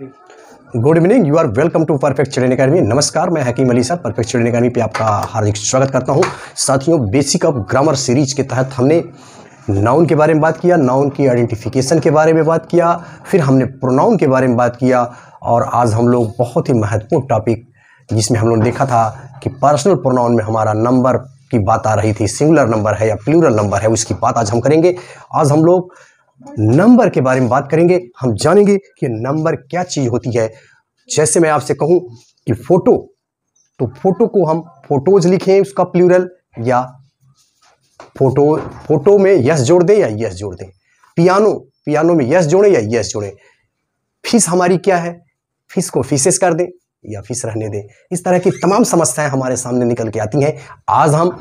Good evening, you are welcome to perfect children academy. नमस्कार, मैं हकीम अली साहब परफेक्ट चिल्ड्रन अकेडमी पे आपका हार्दिक स्वागत करता हूं। साथियों, बेसिक ऑफ ग्रामर सीरीज के तहत हमने नाउन के बारे में बात किया, नाउन की आइडेंटिफिकेशन के बारे में बात किया, फिर हमने प्रोनाउन के बारे में बात किया और आज हम लोग बहुत ही महत्वपूर्ण टॉपिक जिसमें हम लोग देखा था कि पर्सनल प्रोनाउन में हमारा नंबर की बात आ रही थी, सिंगुलर नंबर है या प्लूरल नंबर है, उसकी बात आज हम करेंगे। आज हम लोग नंबर के बारे में बात करेंगे। हम जानेंगे कि नंबर क्या चीज़ होती है। जैसे मैं आपसे कहूं कि फोटो, तो फोटो को हम फोटोज लिखें उसका प्लूरल, या फोटो में यस जोड़ दें या यस जोड़ दें। पियानो में यस जोड़ें या यस जोड़ें। फिश हमारी क्या है, फिश को फिशेस कर दें या फिश रहने दें। इस तरह की तमाम समस्याएं हमारे सामने निकल के आती हैं। आज हम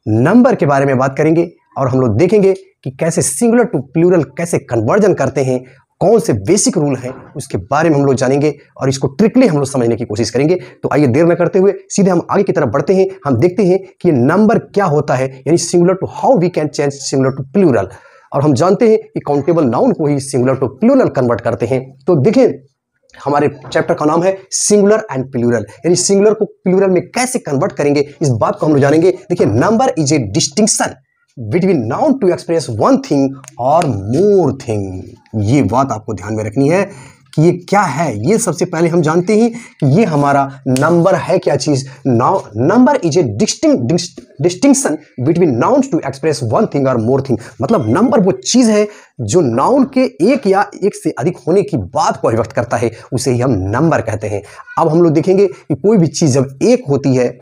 नंबर के बारे में बात करेंगे और हम लोग देखेंगे कि कैसे सिंगुलर टू प्लूरल कैसे कन्वर्जन करते हैं, कौन से बेसिक रूल हैं उसके बारे में हम लोग जानेंगे और इसको ट्रिकली हम लोग समझने की कोशिश करेंगे। तो आइए देर न करते हुए सीधे हम आगे की तरफ बढ़ते हैं। हम देखते हैं कि नंबर क्या होता है, यानी singular to how we can change singular to plural. और हम जानते हैं कि काउंटेबल नाउन को ही सिंगुलर टू प्लूरल कन्वर्ट करते हैं। तो देखिए, हमारे चैप्टर का नाम है सिंगुलर एंड प्लूरल, यानी सिंगुलर को प्लूरल में कैसे कन्वर्ट करेंगे, इस बात को हम लोग जानेंगे। देखिए, number is a distinction between noun to express one thing और मोर थिंग। ये बात आपको ध्यान में रखनी है कि ये क्या है। ये सबसे पहले हम जानते हैं कि ये हमारा नंबर है क्या चीज। Number is a distinction between nouns to express one thing और मोर थिंग। मतलब नंबर वो चीज है जो नाउन के एक या एक से अधिक होने की बात को अभिव्यक्त करता है, उसे ही हम नंबर कहते हैं। अब हम लोग देखेंगे कि कोई भी चीज जब एक होती है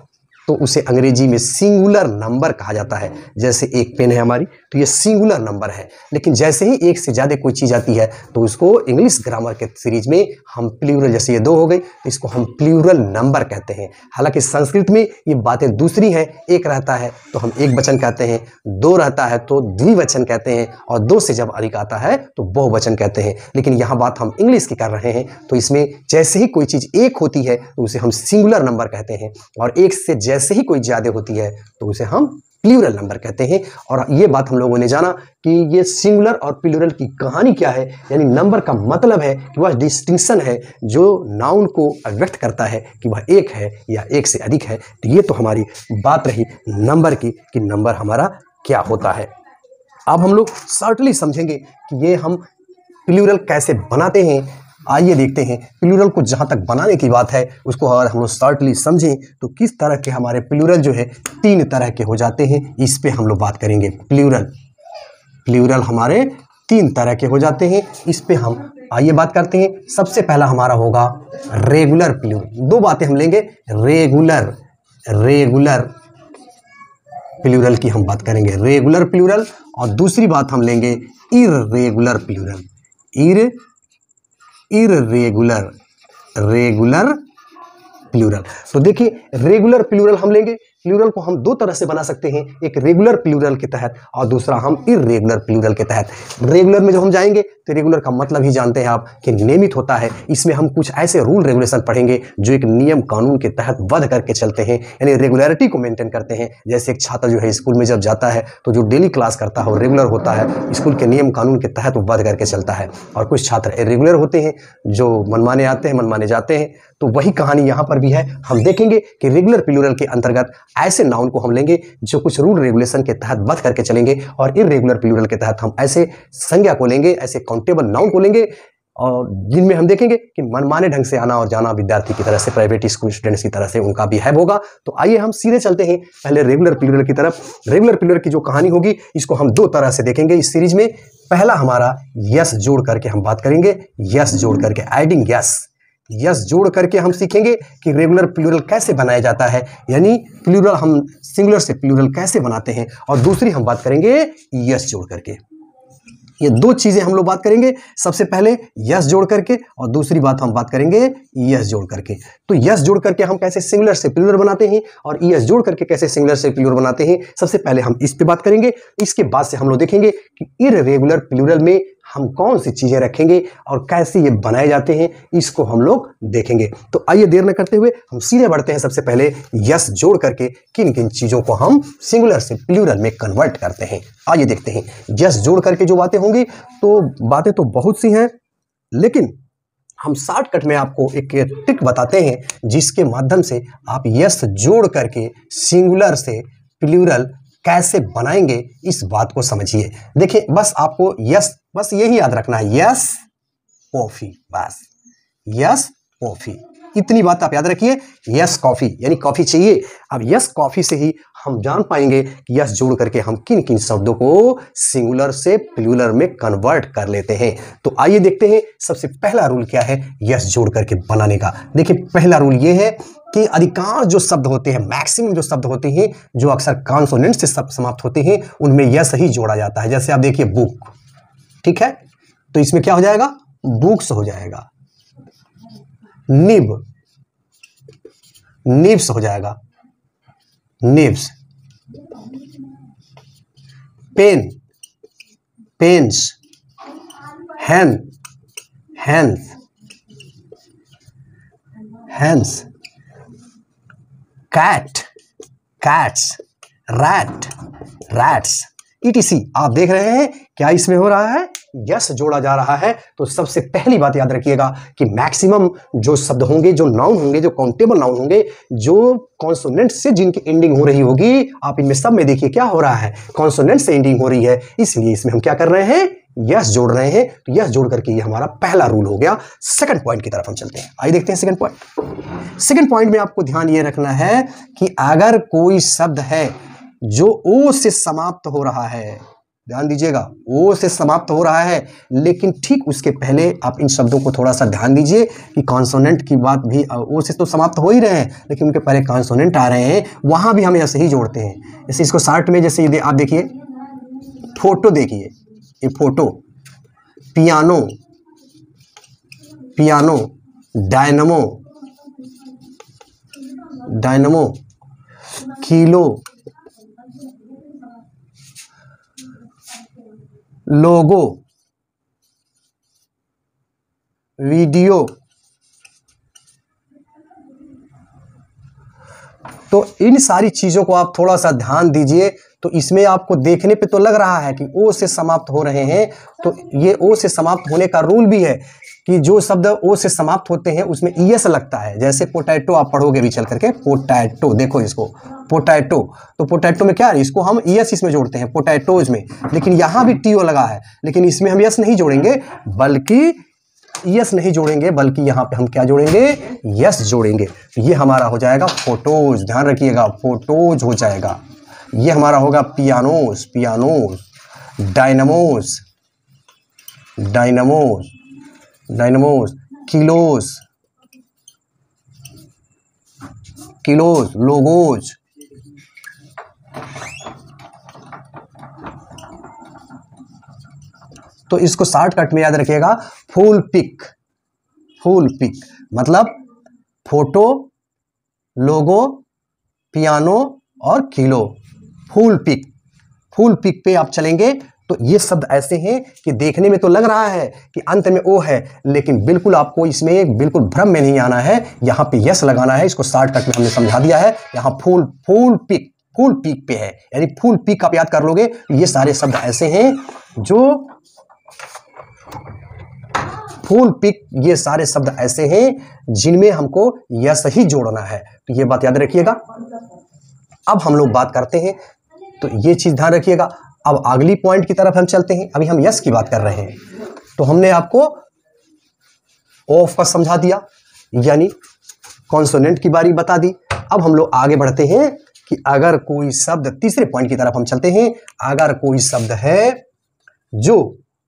तो उसे अंग्रेजी में सिंगुलर नंबर कहा जाता है। जैसे एक पेन है हमारी, तो ये सिंगुलर नंबर है। लेकिन जैसे ही एक से ज़्यादा कोई चीज़ आती है तो उसको इंग्लिश ग्रामर के सीरीज में हम प्लूरल, जैसे ये दो हो गई, इसको हम प्लूरल नंबर कहते हैं। हालांकि संस्कृत में ये बातें दूसरी हैं। एक रहता है तो हम एक वचन कहते हैं, दो रहता है तो द्विवचन कहते हैं, और दो से जब अधिक आता है तो बहुवचन कहते हैं। लेकिन यहाँ बात हम इंग्लिश की कर रहे हैं, तो इसमें जैसे ही कोई चीज़ एक होती है तो उसे हम सिंगुलर नंबर कहते हैं, और एक से जैसे ही कोई ज्यादा होती है तो उसे हम प्लूरल नंबर कहते हैं। और ये बात हम लोगों ने जाना कि ये सिंगुलर और प्लूरल की कहानी क्या है, यानी नंबर का मतलब है कि वह डिस्टिंक्शन है जो नाउन को व्यक्त करता है कि वह एक है या एक से अधिक है। तो ये तो हमारी बात रही नंबर की कि नंबर हमारा क्या होता है। अब हम लोग शॉर्टली समझेंगे कि ये हम प्लूरल कैसे बनाते हैं। आइए देखते हैं प्लूरल को। जहाँ तक बनाने की बात है उसको अगर हम लोग शॉर्टली समझें तो किस तरह के हमारे प्लूरल जो है तीन तरह के हो जाते हैं, इस पे हम लोग बात करेंगे। प्लूरल हमारे तीन तरह के हो जाते हैं, इस पे हम आइए बात करते हैं। सबसे पहला हमारा होगा रेगुलर प्लूरल। दो बातें हम लेंगे, रेगुलर प्लूरल की हम बात करेंगे, रेगुलर प्लूरल, और दूसरी बात हम लेंगे इर्रेगुलर प्लूरल, रेगुलर प्लूरल। तो देखिए, रेगुलर प्लूरल हम लेंगे। प्लूरल को हम दो तरह से बना सकते हैं, एक रेगुलर प्लूरल के तहत और दूसरा हम इर्रेगुलर प्लूरल के तहत। रेगुलर में जो हम जाएंगे तो रेगुलर का मतलब ही जानते हैं आप कि नियमित होता है। इसमें हम कुछ ऐसे रूल रेगुलेशन पढ़ेंगे जो एक नियम कानून के तहत बध करके चलते हैं, यानी रेगुलरिटी को मेंटेन करते हैं। जैसे एक छात्र जो है स्कूल में जब जाता है तो जो डेली क्लास करता है वो रेगुलर होता है, स्कूल के नियम कानून के तहत वो बध करके चलता है। और कुछ छात्र इर्रेगुलर होते हैं जो मनमाने आते हैं, मनमाने जाते हैं। तो वही कहानी यहाँ पर भी है। हम देखेंगे कि रेगुलर प्लूरल के अंतर्गत ऐसे नाउन को हम लेंगे जो कुछ रूल रेगुलेशन के तहत बध करके चलेंगे, और इर्रेगुलर प्लूरल के तहत हम ऐसे संज्ञा को लेंगे, ऐसे काउंटेबल नाउन को लेंगे, और जिनमें हम देखेंगे कि मनमाने ढंग से आना और जाना विद्यार्थी की तरह से, प्राइवेट स्कूल स्टूडेंट्स की तरह से उनका बिहेव होगा। तो आइए हम सीधे चलते हैं पहले रेगुलर प्लूरल की तरफ। रेगुलर प्लूरल की जो कहानी होगी इसको हम दो तरह से देखेंगे इस सीरीज में। पहला हमारा यस जोड़ करके हम बात करेंगे, यस जोड़ करके, एडिंग यस जोड़ करके हम सीखेंगे कि रेगुलर प्लूरल कैसे बनाया जाता है, यानी प्लूरल हम सिंगुलर से प्लूरल कैसे बनाते हैं। और दूसरी हम बात करेंगे यस जोड़ करके। ये दो चीजें हम लोग बात करेंगे, सबसे पहले यस जोड़ करके और दूसरी बात हम बात करेंगे यस जोड़ करके। तो यस जोड़ करके हम कैसे सिंगुलर से प्लूरल बनाते हैं और यस जोड़ करके कैसे सिंगुलर से प्लूरल बनाते हैं, सबसे पहले हम इस पे बात करेंगे। इसके बाद से हम लोग देखेंगे कि इर्रेगुलर प्लूरल में हम कौन सी चीजें रखेंगे और कैसे ये बनाए जाते हैं, इसको हम लोग देखेंगे। तो आइए देर न करते हुए हम सीधे बढ़ते हैं। सबसे पहले यस जोड़ करके किन किन चीजों को हम सिंगुलर से प्लूरल में कन्वर्ट करते हैं, आइए देखते हैं। यस जोड़ करके जो बातें होंगी, तो बातें तो बहुत सी हैं, लेकिन हम शॉर्टकट में आपको एक ट्रिक बताते हैं जिसके माध्यम से आप यस जोड़ करके सिंगुलर से प्लूरल कैसे बनाएंगे, इस बात को समझिए। देखिए बस आपको यस, बस यही याद रखना है, यस कॉफी, बस यस कॉफी, इतनी बात आप याद रखिए। यस कॉफी यानी कॉफी चाहिए। अब यस कॉफी से ही हम जान पाएंगे कि यस जोड़ करके हम किन किन शब्दों को सिंगुलर से प्लूरल में कन्वर्ट कर लेते हैं। तो आइए देखते हैं सबसे पहला रूल क्या है यस जोड़ करके बनाने का। देखिए पहला रूल ये है कि अधिकांश जो शब्द होते हैं, मैक्सिमम जो शब्द होते हैं जो अक्सर कॉन्सोनेंट से समाप्त होते हैं, उनमें यस ही जोड़ा जाता है। जैसे आप देखिए बुक, ठीक है, तो इसमें क्या हो जाएगा, बुक्स हो जाएगा। निब, निब्स हो जाएगा, nibs. Pen, pens. Hen, hens, hens. Cat, cats. Rat, rats, ETC। आप देख रहे हैं क्या इसमें हो रहा है, यस जोड़ा जा रहा है। तो सबसे पहली बात याद रखिएगा कि मैक्सिमम जो शब्द होंगे, जो नाउन होंगे, जो काउंटेबल नाउन होंगे, जो कॉन्सोनेंट से जिनकी एंडिंग हो रही होगी, आप इनमें सब में देखिए क्या हो रहा है, कॉन्सोनेंट से एंडिंग हो रही है, इसलिए इसमें हम क्या कर रहे हैं, यस जोड़ रहे हैं। तो यस जोड़ करके ये हमारा पहला रूल हो गया। सेकंड पॉइंट की तरफ हम चलते हैं, आइए देखते हैं सेकंड पॉइंट। सेकंड पॉइंट में आपको ध्यान ये रखना है कि अगर कोई शब्द है जो ओ से समाप्त हो रहा है, ध्यान दीजिएगा, ओ से समाप्त हो रहा है, लेकिन ठीक उसके पहले आप इन शब्दों को थोड़ा सा ध्यान दीजिए कि कॉन्सोनेंट की बात भी, ओ से तो समाप्त हो ही रहे हैं लेकिन उनके पहले कॉन्सोनेंट आ रहे हैं, वहां भी हम ऐसे ही जोड़ते हैं। जैसे इसको शॉर्ट में, जैसे आप देखिए फोटो, देखिए ये photo, piano, piano. Dynamo, dynamo. Kilo, logo, video. तो इन सारी चीजों को आप थोड़ा सा ध्यान दीजिए। तो इसमें आपको देखने पे तो लग रहा है कि ओ से समाप्त हो रहे हैं, तो ये ओ से समाप्त होने का रूल भी है कि जो शब्द ओ से समाप्त होते हैं उसमें ईएस लगता है। जैसे पोटैटो आप पढ़ोगे भी चल करके, पोटैटो, देखो इसको पोटैटो, तो पोटैटो में क्या है, इसको हम ईएस इसमें जोड़ते हैं पोटैटोज में, लेकिन यहां भी टीओ लगा है, लेकिन इसमें हम यस नहीं जोड़ेंगे, बल्कि यस नहीं जोड़ेंगे, बल्कि यहां पे हम क्या जोड़ेंगे, यस जोड़ेंगे। तो ये हमारा हो जाएगा फोटोज, ध्यान रखिएगा फोटोज हो जाएगा। ये हमारा होगा पियानोस, पियानोस। डायनमोस, डायनमोस, डायनमोस। किलोस, किलोस। लोगोज। तो इसको शॉर्टकट में याद रखिएगा, फुल पिक, फुल पिक मतलब फोटो, लोगो, पियानो और kilo, full pick. Full pick पे आप चलेंगे तो ये शब्द ऐसे हैं कि देखने में तो लग रहा है कि अंत में ओ है, लेकिन बिल्कुल आपको इसमें बिल्कुल भ्रम में नहीं आना है, यहाँ पे यस लगाना है। इसको शॉर्टकट में हमने समझा दिया है। यहाँ full, full pick, full pick पे है, यानी फुल पिक आप याद कर लोगे। ये सारे शब्द ऐसे हैं जो फुल पिक, ये सारे शब्द ऐसे हैं जिनमें हमको यस ही जोड़ना है। तो ये बात याद रखिएगा। अब हम लोग बात करते हैं, तो ये चीज ध्यान रखिएगा। अब अगली पॉइंट की तरफ हम चलते हैं। अभी हम यस की बात कर रहे हैं, तो हमने आपको ऑफ का समझा दिया, यानी कॉन्सोनेंट की बारी बता दी। अब हम लोग आगे बढ़ते हैं कि अगर कोई शब्द, तीसरे पॉइंट की तरफ हम चलते हैं, अगर कोई शब्द है जो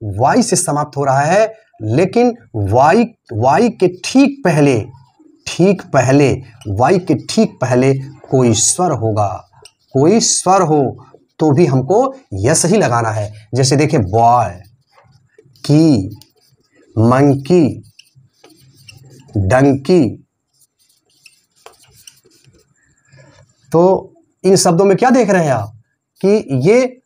वाई से समाप्त हो रहा है, लेकिन वाई के ठीक पहले, वाई के ठीक पहले कोई स्वर होगा, कोई स्वर हो, तो भी हमको यस ही लगाना है। जैसे देखिए बॉय, की, मंकी, डंकी। तो इन शब्दों में क्या देख रहे हैं आप कि ये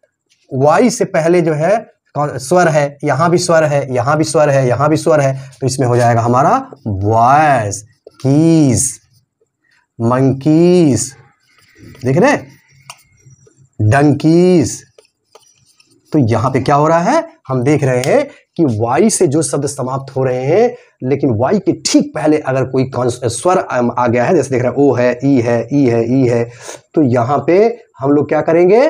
वाई से पहले जो है स्वर है, यहां भी स्वर है, यहां भी स्वर है, यहां भी स्वर है, तो इसमें हो जाएगा हमारा बॉयज, कीज, मंकीज, देख रहे, डंकीज, तो यहां पे क्या हो रहा है, हम देख रहे हैं कि y से जो शब्द समाप्त हो रहे हैं, लेकिन y के ठीक पहले अगर कोई स्वर आ गया है, जैसे देख रहे हैं ओ है, ई है, ई है, ई है, तो यहां पे हम लोग क्या करेंगे,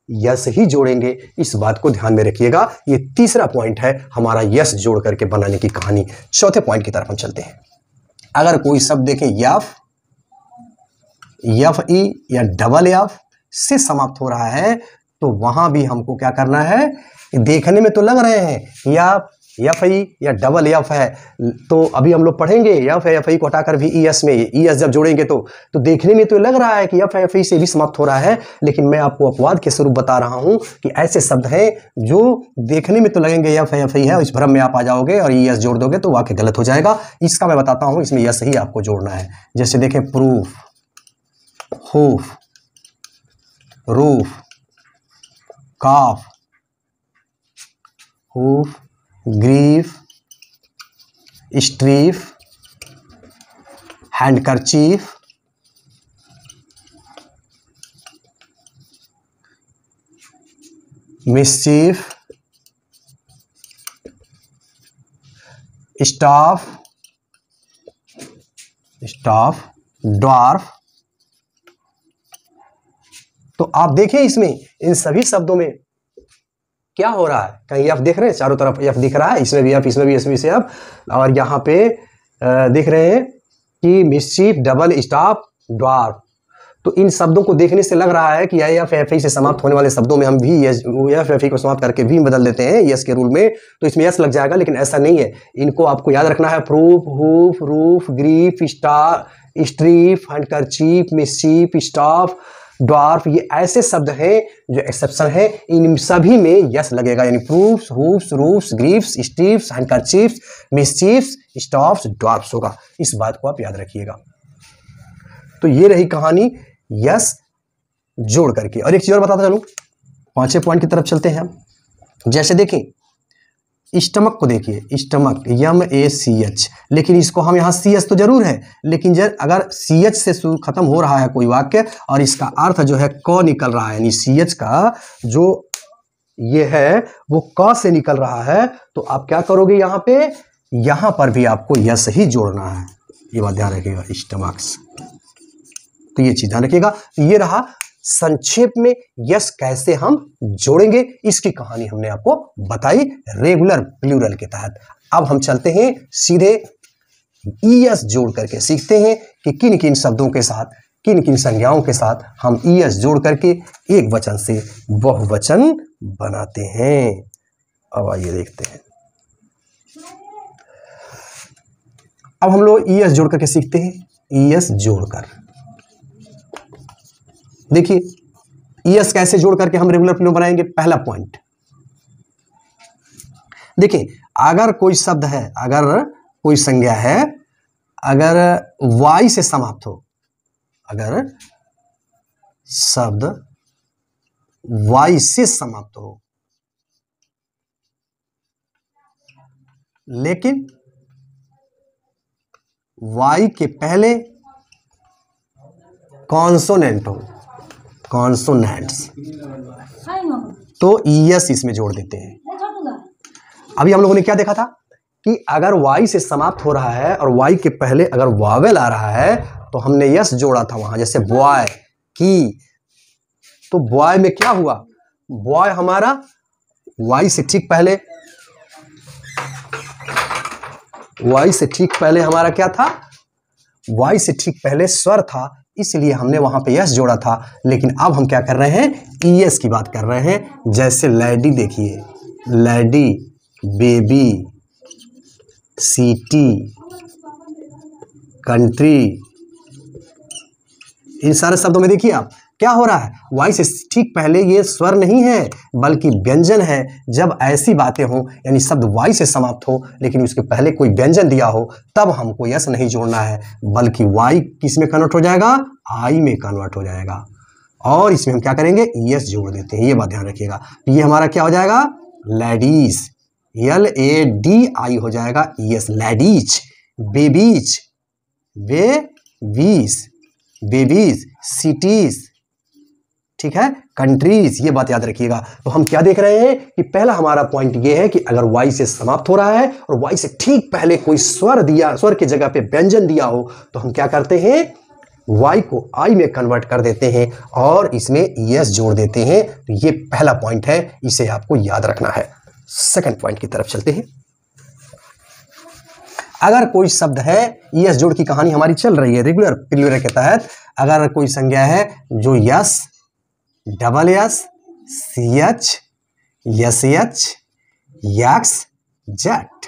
यस ही जोड़ेंगे। इस बात को ध्यान में रखिएगा। ये तीसरा पॉइंट है हमारा यस जोड़ करके बनाने की कहानी। चौथे पॉइंट की तरफ हम चलते हैं। अगर कोई शब्द देखें यफ, यफ ई या डबल यफ से समाप्त हो रहा है, तो वहां भी हमको क्या करना है, देखने में तो लग रहे हैं यफ, यफ ई या डबल यफ है, तो अभी हम लोग पढ़ेंगे यफ है, यफ ई को हटाकर भी ई एस में ई एस जब जोड़ेंगे तो देखने में तो लग रहा है कि यफ है, यफ ई से भी समाप्त हो रहा है, लेकिन मैं आपको अपवाद के स्वरूप बता रहा हूं कि ऐसे शब्द हैं जो देखने में तो लगेंगे यफ है, यफ ई है, इस भ्रम में आप आ जाओगे और ई एस जोड़ दोगे तो वाक्य गलत हो जाएगा। इसका मैं बताता हूं, इसमें यस ही आपको जोड़ना है। जैसे देखें proof, hoof, roof, calf, hoof, grief, strife, handkerchief, mischief, staff, staff, dwarf. तो आप देखें इसमें इन सभी शब्दों में क्या हो रहा है, कहीं एफ देख रहे हैं, चारों तरफ एफ दिख रहा है, इसमें भी एफ, इसमें भी, इसमें से एफ, और यहाँ पे देख रहे हैं कि मिसचीफ, डबल, स्टाफ, ड्वार्फ। तो इन शब्दों को देखने से लग रहा है कि एफ एफ ई से समाप्त होने वाले शब्दों में हम भी एफ एफ ई को समाप्त करके भी बदल देते हैं यस के रूल में, तो इसमें यस लग जाएगा, लेकिन ऐसा नहीं है। इनको आपको याद रखना है, proof, hoof, roof, grief, star, स्ट्रीफ, handkerchief, mischief, staff, dwarf, ये ऐसे शब्द हैं जो एक्सेप्शन है, इन सभी में यस लगेगा, यानी proofs, हुफ्स, roofs, griefs, स्ट्रीफ्स, हैंडकरचीफ्स, मिसचीफ्स, staffs, dwarfs होगा। इस बात को आप याद रखिएगा। तो ये रही कहानी यस जोड़ करके। और एक चीज और बताता चलूं, पांचवें पॉइंट की तरफ चलते हैं हम। जैसे देखें स्टमक को देखिए, स्टमक यम ए सी एच, लेकिन इसको हम यहाँ सी एच तो जरूर है, लेकिन अगर सी एच से खत्म हो रहा है कोई वाक्य और इसका अर्थ जो है क निकल रहा है, यानी सी एच का जो ये है वो क से निकल रहा है, तो आप क्या करोगे, यहाँ पे यहाँ पर भी आपको यस ही जोड़ना है। ये बात ध्यान रखिएगा, स्टमक्स। तो ये चीज ध्यान रखिएगा। ये रहा संक्षेप में यस कैसे हम जोड़ेंगे, इसकी कहानी हमने आपको बताई रेगुलर प्लूरल के तहत। अब हम चलते हैं सीधे ईएस जोड़ करके सीखते हैं कि किन किन शब्दों के साथ, किन किन संज्ञाओं के साथ हम ईएस जोड़ करके एक वचन से बहुवचन बनाते हैं। अब आइए देखते हैं। अब हम लोग ईएस जोड़ करके सीखते हैं, ईएस जोड़कर। देखिए ईएस कैसे जोड़ करके हम रेगुलर प्लूरल बनाएंगे। पहला पॉइंट देखिए, अगर कोई शब्द है, अगर कोई संज्ञा है, अगर वाई से समाप्त हो, अगर शब्द वाई से समाप्त हो, लेकिन वाई के पहले कॉन्सोनेंट हो, कॉन्सोनेंट्स, तो ईएस इसमें जोड़ देते हैं। अभी हम लोगों ने क्या देखा था कि अगर वाई से समाप्त हो रहा है और वाई के पहले अगर वावेल आ रहा है तो हमने यस जोड़ा था वहां, जैसे बॉय की, तो बॉय में क्या हुआ, बॉय हमारा वाई से ठीक पहले, वाई से ठीक पहले हमारा क्या था, वाई से ठीक पहले स्वर था, इसलिए हमने वहां पे यस जोड़ा था। लेकिन अब हम क्या कर रहे हैं, ईएस की बात कर रहे हैं। जैसे लैडी देखिए, लैडी, बेबी, सिटी, कंट्री, इन सारे शब्दों में देखिए आप क्या हो रहा है, वाई से ठीक पहले ये स्वर नहीं है बल्कि व्यंजन है। जब ऐसी बातें हो, यानी शब्द वाई से समाप्त हो लेकिन उसके पहले कोई व्यंजन दिया हो, तब हमको यस नहीं जोड़ना है, बल्कि वाई किस में कन्वर्ट हो जाएगा, आई में कन्वर्ट हो जाएगा। और इसमें हम क्या करेंगे, यस जोड़ देते हैं। ये बात ध्यान रखिएगा। ये हमारा क्या हो जाएगा, लेडीज, LADI हो जाएगा, yes ladies. Babies, babies, babies, cities, ठीक है, कंट्रीज, ये बात याद रखिएगा। तो हम क्या देख रहे हैं कि पहला हमारा पॉइंट ये है कि अगर वाई से समाप्त हो रहा है और वाई से ठीक पहले कोई स्वर दिया, स्वर की जगह पे व्यंजन दिया हो, तो हम क्या करते हैं, वाई को आई में कन्वर्ट कर देते हैं और इसमें यस जोड़ देते हैं। तो ये पहला पॉइंट है, इसे आपको याद रखना है। सेकंड पॉइंट की तरफ चलते हैं। अगर कोई शब्द है, यस जोड़ की कहानी हमारी चल रही है रेगुलर पिलुलर के तहत। अगर कोई संज्ञा है जो S, double S, C H, S H, X, Z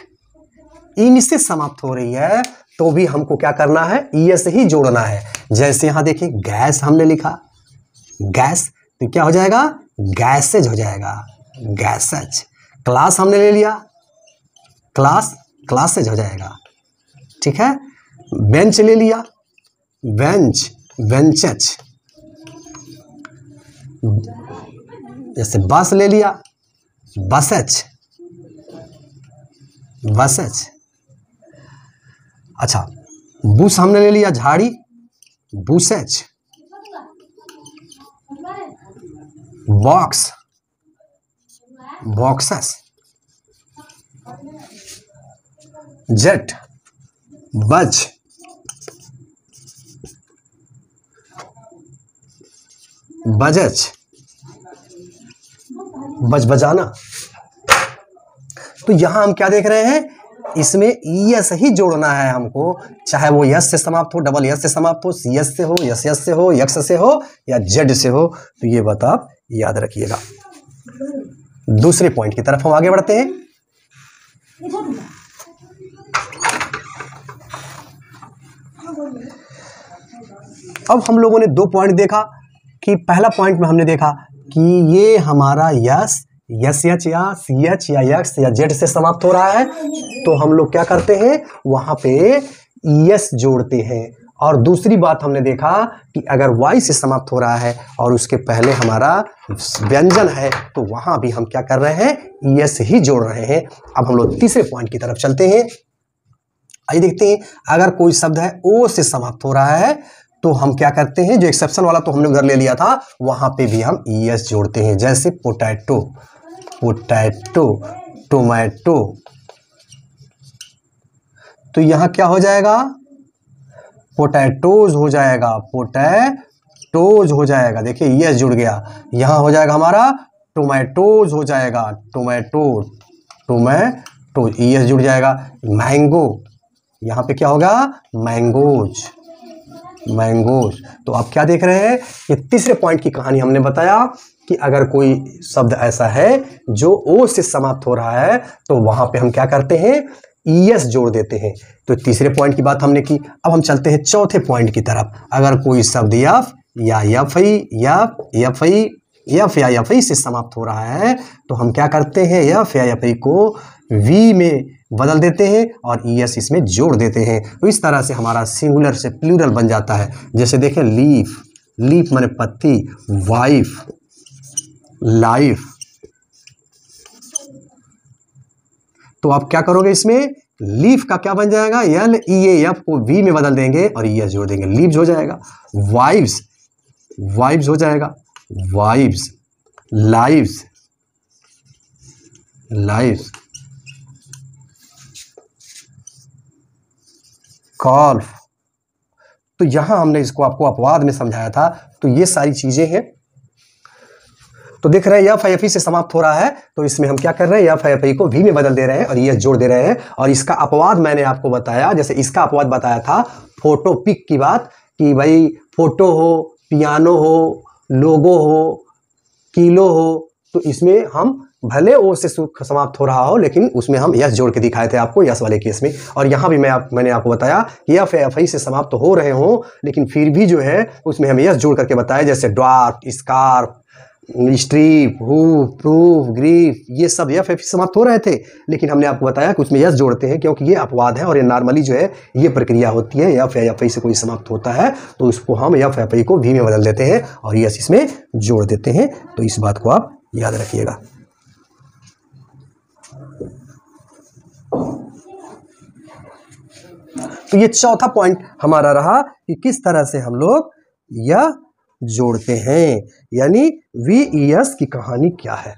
इनसे समाप्त हो रही है, तो भी हमको क्या करना है, यस ही जोड़ना है। जैसे यहां देखिए गैस हमने लिखा, गैस, तो क्या हो जाएगा, गैसेज हो जाएगा, गैसेज। क्लास हमने ले लिया, क्लास, क्लासेज हो जाएगा, ठीक है। बेंच ले लिया, बेंच, बेंचेज। जैसे बस ले लिया, बसेज, बसेज। अच्छा, बुश हमने ले लिया झाड़ी, बुसेज। Box, boxes. जेट, बज, बजज, बज बजाना। तो यहां हम क्या देख रहे हैं, इसमें यस ही जोड़ना है हमको, चाहे वो यस से समाप्त हो, डबल यस से समाप्त हो, सी एस से हो, यस यस से हो, यक्स से हो या जेड से हो। तो ये बात आप याद रखिएगा। दूसरे पॉइंट की तरफ हम आगे बढ़ते हैं। अब हम लोगों ने दो पॉइंट देखा कि पहला पॉइंट में हमने देखा कि ये हमारा यस, यस एच या सी एच या यक्स या जेड से समाप्त हो रहा है, तो हम लोग क्या करते हैं, वहां पे यस जोड़ते हैं। और दूसरी बात हमने देखा कि अगर वाई से समाप्त हो रहा है और उसके पहले हमारा व्यंजन है, तो वहां भी हम क्या कर रहे हैं, यस ही जोड़ रहे हैं। अब हम लोग तीसरे पॉइंट की तरफ चलते हैं। आइए देखते हैं, अगर कोई शब्द है ओ से समाप्त हो रहा है, तो हम क्या करते हैं, जो एक्सेप्शन वाला तो हमने उधर ले लिया था, वहां पे भी हम यस जोड़ते हैं। जैसे पोटैटो, पोटैटो, टोमेटो। तो यहां क्या हो जाएगा, पोटैटोज हो जाएगा, पोटैटोज हो जाएगा। देखिए यस जुड़ गया, यहां हो जाएगा हमारा टोमेटोज हो जाएगा, टोमेटो, टोमेटो, यस जुड़ जाएगा। मैंगो, यहां पे क्या होगा, मैंगोज, मैंगोज। तो आप क्या देख रहे हैं, ये तीसरे पॉइंट की कहानी हमने बताया कि अगर कोई शब्द ऐसा है जो ओ से समाप्त हो रहा है, तो वहां पे हम क्या करते हैं, ईएस जोड़ देते हैं। तो तीसरे पॉइंट की बात हमने की। अब हम चलते हैं चौथे पॉइंट की तरफ। अगर कोई शब्द यफ या यफई, यफई, यफ या यफई से समाप्त हो रहा है, तो हम क्या करते हैं, यफ या यफई को वी में बदल देते हैं और ईएस इसमें जोड़ देते हैं। तो इस तरह से हमारा सिंगुलर से प्लूरल बन जाता है। जैसे देखें लीफ, लीफ माने पत्ती, वाइफ, लाइफ। तो आप क्या करोगे, इसमें लीफ का क्या बन जाएगा, यल ई एफ को वी में बदल देंगे और ईएस जोड़ देंगे, लीव्स हो जाएगा। वाइव्स, वाइव्स हो जाएगा, वाइव्स। Lives, lives. कॉल्फ। तो यहां हमने इसको आपको अपवाद में समझाया था। तो ये सारी चीजें हैं। तो देख रहे हैं यफ एफ से समाप्त हो रहा है, तो इसमें हम क्या कर रहे हैं, यफ एफ को वी में बदल दे रहे हैं और ये जोड़ दे रहे हैं। और इसका अपवाद मैंने आपको बताया, जैसे इसका अपवाद बताया था फोटो पिक की बात, कि भाई फोटो हो, पियानो हो, लोगो हो, किलो हो, तो इसमें हम भले ओ से समाप्त हो रहा हो, लेकिन उसमें हम यस जोड़ के दिखाए थे आपको, यस वाले केस में। और यहाँ भी मैंने आपको बताया कि यफ एफ से समाप्त हो रहे हों, लेकिन फिर भी जो है उसमें हम यस जोड़ करके बताया। जैसे dwarf, scarf, strife, hoof, proof, grief, ये सब एफ एफ समाप्त हो रहे थे, लेकिन हमने आपको बताया कि उसमें यस जोड़ते हैं, क्योंकि ये अपवाद है और ये नॉर्मली जो है ये प्रक्रिया होती है। एफ एफ से कोई समाप्त होता है तो उसको हम एफ एफ को वी में बदल देते हैं और यस इसमें जोड़ देते हैं। तो इस बात को आप याद रखिएगा। तो ये चौथा पॉइंट हमारा रहा कि किस तरह से हम लोग यह जोड़ते हैं, यानी VES की कहानी क्या है।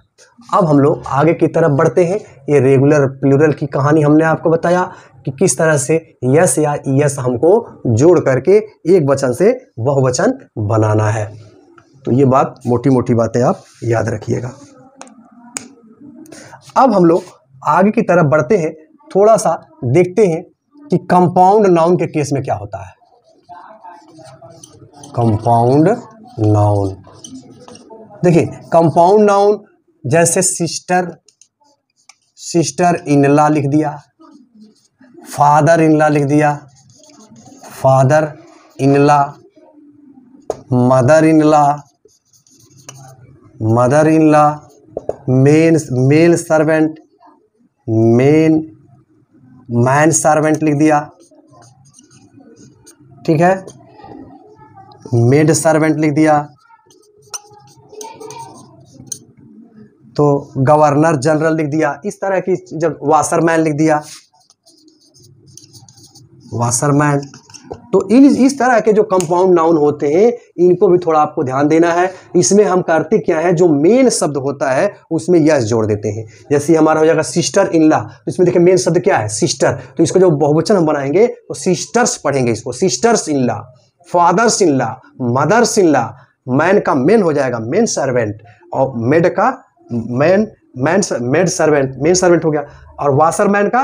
अब हम लोग आगे की तरफ बढ़ते हैं। ये रेगुलर प्लूरल की कहानी हमने आपको बताया कि किस तरह से यस या ES हमको जोड़ करके एक वचन से बहुवचन बनाना है। तो ये बात, मोटी मोटी बातें आप याद रखिएगा। अब हम लोग आगे की तरफ बढ़ते हैं, थोड़ा सा देखते हैं कि कंपाउंड नाउन के केस में क्या होता है। कंपाउंड नाउन, देखिए कंपाउंड नाउन जैसे सिस्टर इन लॉ लिख दिया, फादर इन लॉ लिख दिया, father in law, mother in law, mother in law, male servant, man servant लिख दिया, ठीक है, मेड सर्वेंट लिख दिया, तो गवर्नर जनरल लिख दिया। इस तरह की, जब वाशरमैन लिख दिया, वाशरमैन, तो इस तरह के जो कंपाउंड नाउन होते हैं इनको भी थोड़ा आपको ध्यान देना है। इसमें हम करते क्या है, जो मेन शब्द होता है उसमें यस जोड़ देते हैं। जैसे हमारा हो जाएगा सिस्टर इन लॉ, तो इसमें देखिए मेन शब्द क्या है, सिस्टर, तो इसको जो बहुवचन हम बनाएंगे तो सिस्टर्स पढ़ेंगे इसको, sisters in law, fathers in law, mothers in law. Man का मेन हो जाएगा मेन सर्वेंट, और मेड का मेड सर्वेंट, मेन सर्वेंट हो गया, और वाशरमैन का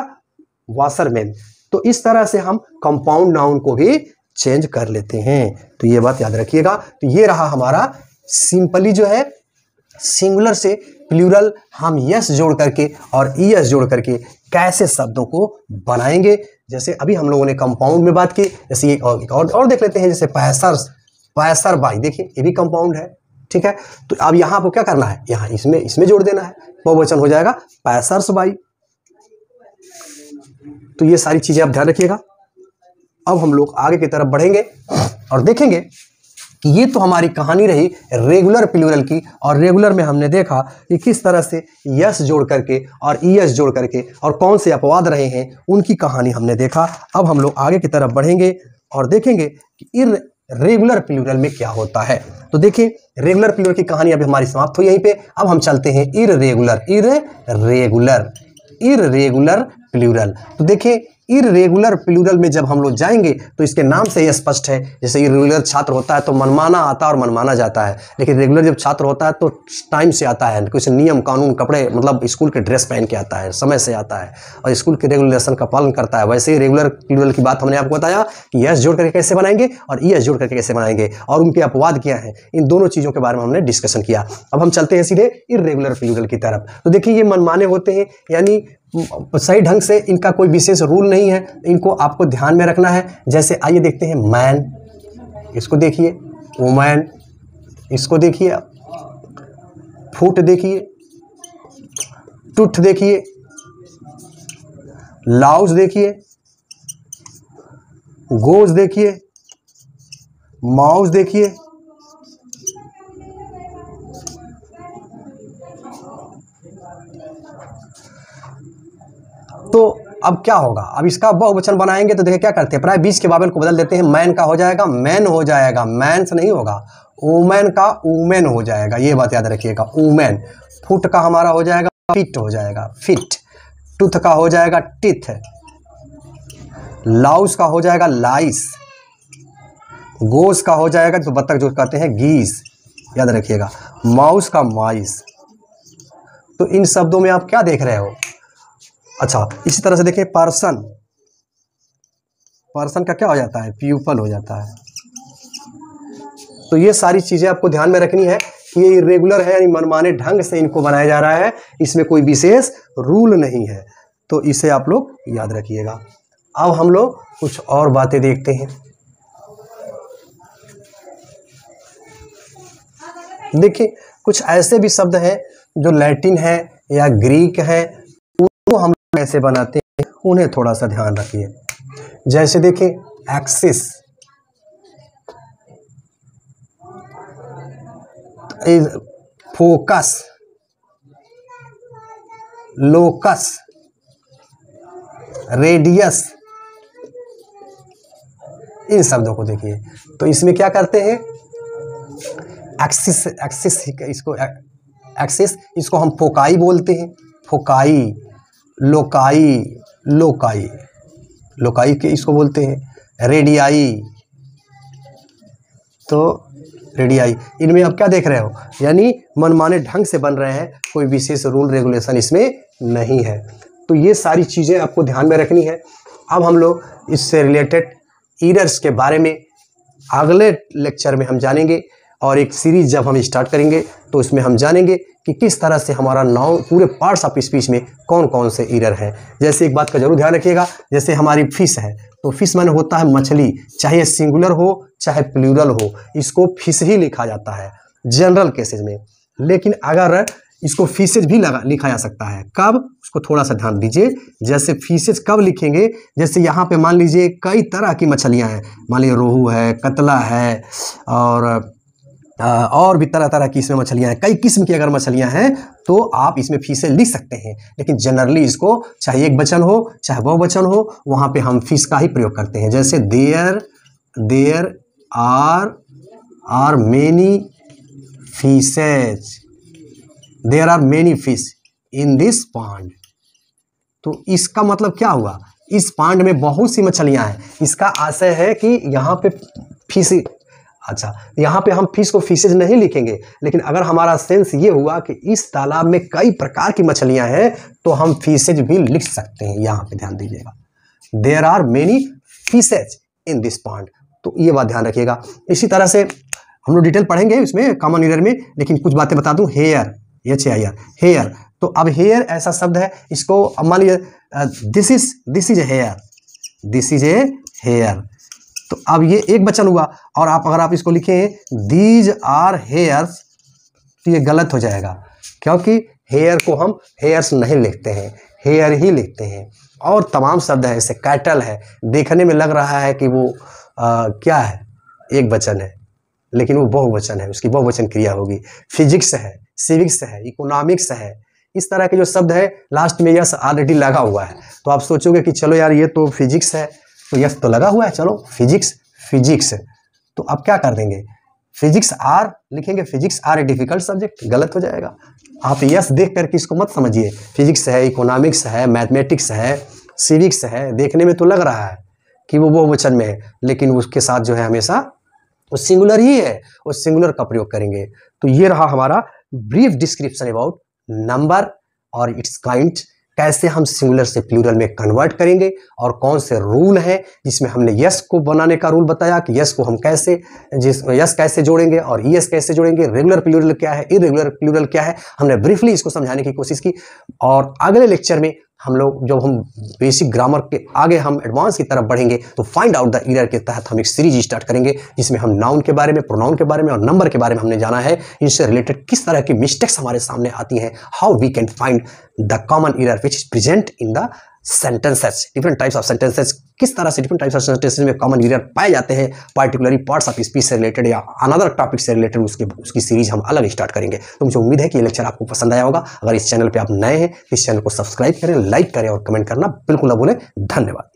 वाशरमैन। तो इस तरह से हम कंपाउंड नाउन को भी चेंज कर लेते हैं, तो ये बात याद रखिएगा। तो ये रहा हमारा सिंपली जो है सिंगुलर से प्लूरल हम यस जोड़ करके और ES जोड़ करके कैसे शब्दों को बनाएंगे। जैसे अभी हम लोगों ने कंपाउंड में बात की, जैसे एक और देख लेते हैं, जैसे पैसर बाई, देखिए ये भी कंपाउंड है, ठीक है। तो अब यहाँ आपको क्या करना है, यहाँ इसमें जोड़ देना है, बहुवचन हो जाएगा पैसर्स बाई। तो ये सारी चीजें आप ध्यान रखिएगा। अब हम लोग आगे की तरफ बढ़ेंगे और देखेंगे कि ये तो हमारी कहानी रही रेगुलर प्लूरल की, और रेगुलर में हमने देखा कि किस तरह से यस जोड़ करके और ES जोड़ करके और कौन से अपवाद रहे हैं उनकी कहानी हमने देखा। अब हम लोग आगे की तरफ बढ़ेंगे और देखेंगे कि रेगुलर प्लूरल में क्या होता है। तो देखिए रेगुलर प्लूरल की कहानी अभी हमारी समाप्त हुई यहीं पे। अब हम चलते हैं इररेगुलर प्लूरल। तो देखिए इररेगुलर प्लूरल में जब हम लोग जाएंगे तो इसके नाम से यह स्पष्ट है, जैसे इररेगुलर छात्र होता है तो मनमाना आता है और मनमाना जाता है, लेकिन रेगुलर जब छात्र होता है तो टाइम से आता है, कुछ नियम कानून कपड़े, मतलब स्कूल के ड्रेस पहन के आता है, समय से आता है और स्कूल के रेगुलेशन का पालन करता है। वैसे ही रेगुलर प्लूरल की बात हमने आपको बताया कि यस जोड़ करके कैसे बनाएंगे और ES जोड़ करके कैसे बनाएंगे और उनके अपवाद क्या हैं, इन दोनों चीज़ों के बारे में हमने डिस्कशन किया। अब हम चलते हैं सीधे इररेगुलर प्लूरल की तरफ। तो देखिए ये मनमाने होते हैं, यानी सही ढंग से इनका कोई विशेष रूल नहीं है, इनको आपको ध्यान में रखना है। जैसे आइए देखते हैं मैन, इसको देखिए, वुमैन, इसको देखिए, फुट देखिए, टूथ देखिए, लाउज देखिए, गोज देखिए, माउस देखिए, तो अब क्या होगा, अब इसका बहुवचन बनाएंगे तो देखिए क्या करते हैं, प्राय 20 के बाबल को बदल देते हैं। मैन का हो जाएगा मैन हो जाएगा, मैंस नहीं होगा। वुमेन का वुमेन हो जाएगा, ये बात याद रखिएगा, वुमेन। फुट का हमारा हो जाएगा फिट हो जाएगा, फिट। टूथ का हो जाएगा टिथ। लाउस का हो जाएगा लाइस। गोस का हो जाएगा जो बत्तख जो कहते हैं गीस, याद रखिएगा। माउस का माइस। तो इन शब्दों में आप क्या देख रहे हो। अच्छा, इसी तरह से देखिए पर्सन, पर्सन का क्या हो जाता है, प्यूपल हो जाता है। तो ये सारी चीजें आपको ध्यान में रखनी है कि ये इरेगुलर है, यानी मनमाने ढंग से इनको बनाया जा रहा है, इसमें कोई विशेष रूल नहीं है, तो इसे आप लोग याद रखिएगा। अब हम लोग कुछ और बातें देखते हैं। देखिए कुछ ऐसे भी शब्द हैं जो लैटिन है या ग्रीक है, उनको हम कैसे बनाते हैं उन्हें थोड़ा सा ध्यान रखिए। जैसे देखिए एक्सिस, फोकस, लोकस, रेडियस, इन शब्दों को देखिए। तो इसमें क्या करते हैं, एक्सिस एक्सिस इसको एक्सिस, इसको हम फोकाई बोलते हैं, फोकाई, लोकाई, लोकाई, लोकाई के इसको बोलते हैं, रेडियाई, तो रेडियाई। इनमें आप क्या देख रहे हो, यानी मनमाने ढंग से बन रहे हैं, कोई विशेष रूल रेगुलेशन इसमें नहीं है। तो ये सारी चीज़ें आपको ध्यान में रखनी है। अब हम लोग इससे रिलेटेड एरर्स के बारे में अगले लेक्चर में हम जानेंगे, और एक सीरीज जब हम स्टार्ट करेंगे तो इसमें हम जानेंगे कि किस तरह से हमारा नाउन पूरे पार्ट्स ऑफ स्पीच में कौन कौन से एरर हैं। जैसे एक बात का जरूर ध्यान रखिएगा, जैसे हमारी फिश है, तो फिश माने होता है मछली, चाहे सिंगुलर हो चाहे प्लूरल हो, इसको फिश ही लिखा जाता है जनरल केसेज में। लेकिन अगर इसको फिशेज भी लिखा जा सकता है, कब, उसको थोड़ा सा ध्यान दीजिए। जैसे फिशेज कब लिखेंगे, जैसे यहाँ पे मान लीजिए कई तरह की मछलियाँ हैं, मान लीजिए रोहू है, कतला है, और भी तरह तरह की इसमें मछलियाँ हैं, कई किस्म की अगर मछलियाँ हैं तो आप इसमें फिशेज लिख सकते हैं। लेकिन जनरली इसको चाहे एक वचन हो चाहे बहुवचन हो, वहाँ पे हम फिश का ही प्रयोग करते हैं। जैसे there are many fishes, there are many fish in this pond. तो इसका मतलब क्या हुआ, इस पांड में बहुत सी मछलियां हैं। इसका आशय है कि यहाँ पे फिश, अच्छा यहाँ पे हम फिश को फिशेज नहीं लिखेंगे, लेकिन अगर हमारा सेंस ये हुआ कि इस तालाब में कई प्रकार की मछलियां हैं तो हम फिशेज भी लिख सकते हैं। यहाँ पे ध्यान दीजिएगा, there are many fishes in this pond, तो ये बात ध्यान रखिएगा। इसी तरह से हम लोग डिटेल पढ़ेंगे इसमें कॉमन एरर में, लेकिन कुछ बातें बता दूं। हेयर, हेयर, तो अब हेयर ऐसा शब्द है, इसको अब मान लीजिए this is hair, this is a hair, तो अब ये एक वचन हुआ। और अगर आप इसको लिखें दीज आर हेयर्स, तो ये गलत हो जाएगा, क्योंकि हेयर को हम हेयर्स नहीं लिखते हैं, हेयर ही लिखते हैं। और तमाम शब्द है, जैसे कैटल है, देखने में लग रहा है कि वो क्या है, एक वचन है, लेकिन वो बहुवचन है, उसकी बहुवचन क्रिया होगी। फिजिक्स है, सिविक्स है, इकोनॉमिक्स है, इस तरह के जो शब्द है लास्ट में यस ऑलरेडी लगा हुआ है। तो आप सोचोगे कि चलो यार ये तो फिजिक्स है, तो यस तो लगा हुआ है, चलो फिजिक्स, तो अब क्या कर देंगे, फिजिक्स आर लिखेंगे, physics are a difficult subject, गलत हो जाएगा। आप यस देख करके इसको मत समझिए, फिजिक्स है, इकोनॉमिक्स है, मैथमेटिक्स है, सिविक्स है, देखने में तो लग रहा है कि वो बहुवचन में है, लेकिन उसके साथ जो है हमेशा वो सिंगुलर ही है, उस सिंगुलर का प्रयोग करेंगे। तो ये रहा हमारा ब्रीफ डिस्क्रिप्शन अबाउट नंबर और इट्स काइंड, कैसे हम सिंगुलर से प्लूरल में कन्वर्ट करेंगे, और कौन से रूल हैं जिसमें हमने यस को बनाने का रूल बताया कि यस को हम कैसे यस कैसे जोड़ेंगे और ईएस कैसे जोड़ेंगे, रेगुलर प्लूरल क्या है, इरेगुलर प्लूरल क्या है, हमने ब्रीफली इसको समझाने की कोशिश की। और अगले लेक्चर में हम लोग जब हम बेसिक ग्रामर के आगे हम एडवांस की तरफ बढ़ेंगे तो फाइंड आउट द एरर के तहत हम एक सीरीज स्टार्ट करेंगे, जिसमें हम नाउन के बारे में, प्रोनाउन के बारे में और नंबर के बारे में हमने जाना है। इनसे रिलेटेड किस तरह की मिस्टेक्स हमारे सामने आती हैं, how we can find the common error which is present in the sentences, different types of sentences, किस तरह से डिफरेंट टाइप्स ऑफ सेंटेंसेस में कॉमन एरर पाए जाते हैं, पार्टिकुलरली पार्ट्स ऑफ स्पीच से रिलेटेड या अनदर टॉपिक से रिलेटेड उसकी सीरीज हम अलग स्टार्ट करेंगे। तो मुझे उम्मीद है कि ये लेक्चर आपको पसंद आया होगा। अगर इस चैनल पे आप नए हैं तो इस चैनल को सब्सक्राइब करें, लाइक करें और कमेंट करना बिल्कुल ना भूलें। धन्यवाद।